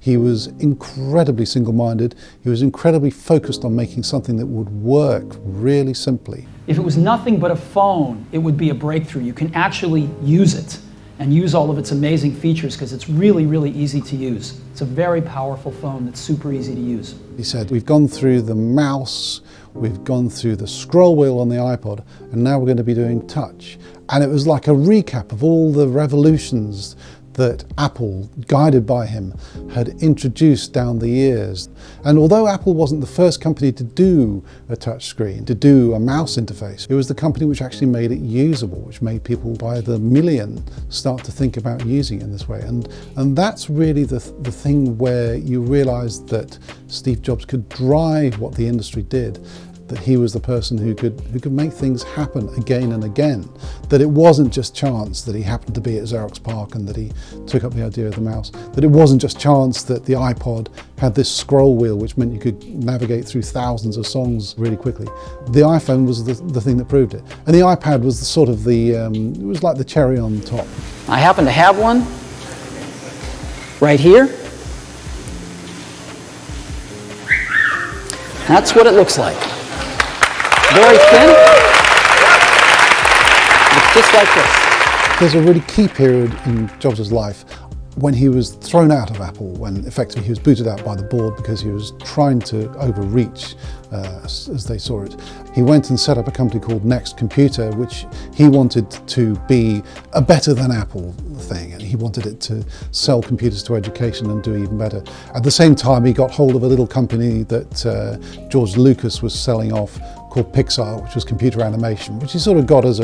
He was incredibly single-minded. He was incredibly focused on making something that would work really simply. If it was nothing but a phone, it would be a breakthrough. You can actually use it and use all of its amazing features because it's really, really easy to use. It's a very powerful phone that's super easy to use. He said, we've gone through the mouse, we've gone through the scroll wheel on the iPod, and now we're going to be doing touch. And it was like a recap of all the revolutions that Apple, guided by him, had introduced down the years. And although Apple wasn't the first company to do a touch screen, to do a mouse interface, it was the company which actually made it usable, which made people by the million start to think about using it in this way. And that's really the thing where you realize that Steve Jobs could drive what the industry did, that he was the person who could make things happen again and again, that it wasn't just chance that he happened to be at Xerox PARC and that he took up the idea of the mouse, that it wasn't just chance that the iPod had this scroll wheel which meant you could navigate through thousands of songs really quickly. The iPhone was the thing that proved it. And the iPad was the sort of it was like the cherry on top. I happen to have one right here. That's what it looks like. Very thin. It's just like this. There's a really key period in Jobs' life when he was thrown out of Apple, when effectively he was booted out by the board because he was trying to overreach as they saw it. He went and set up a company called Next Computer, which he wanted to be a better than Apple thing, and he wanted it to sell computers to education and do even better. At the same time, he got hold of a little company that George Lucas was selling off called Pixar, which was computer animation, which he sort of got as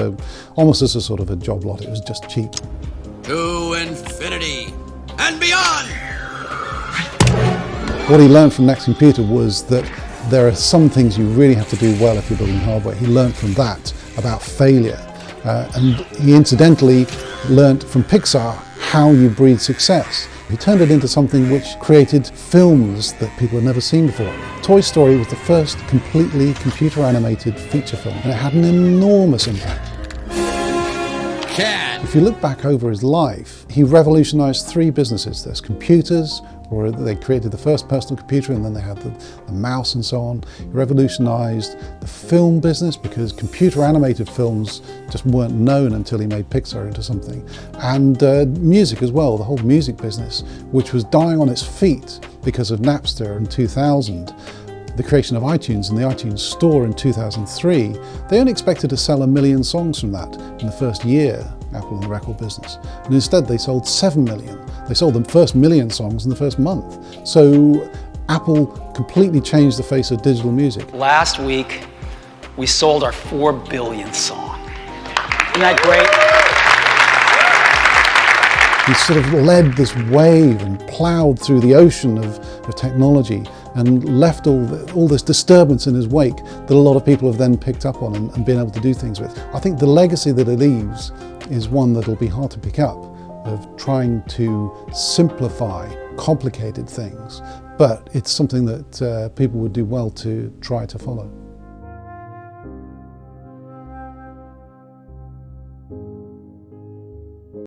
almost as a sort of a job lot. It was just cheap. To infinity and beyond! What he learned from Next Computer was that there are some things you really have to do well if you're building hardware. He learned from that about failure. And he incidentally learned from Pixar how you breed success. He turned it into something which created films that people had never seen before. Toy Story was the first completely computer animated feature film, and it had an enormous impact. If you look back over his life, he revolutionized 3 businesses. There's computers, or they created the first personal computer, and then they had the mouse and so on. He revolutionized the film business because computer animated films just weren't known until he made Pixar into something. And music as well, the whole music business, which was dying on its feet because of Napster in 2000. The creation of iTunes and the iTunes Store in 2003, they only expected to sell 1 million songs from that in the first year, Apple in the record business. And instead they sold 7 million. They sold the first 1 million songs in the first month. So Apple completely changed the face of digital music. Last week, we sold our 4 billionth song. Isn't that great? He sort of led this wave and plowed through the ocean of technology and left all this disturbance in his wake that a lot of people have then picked up on and been able to do things with. I think the legacy that it leaves is one that'll be hard to pick up, of trying to simplify complicated things, but it's something that people would do well to try to follow.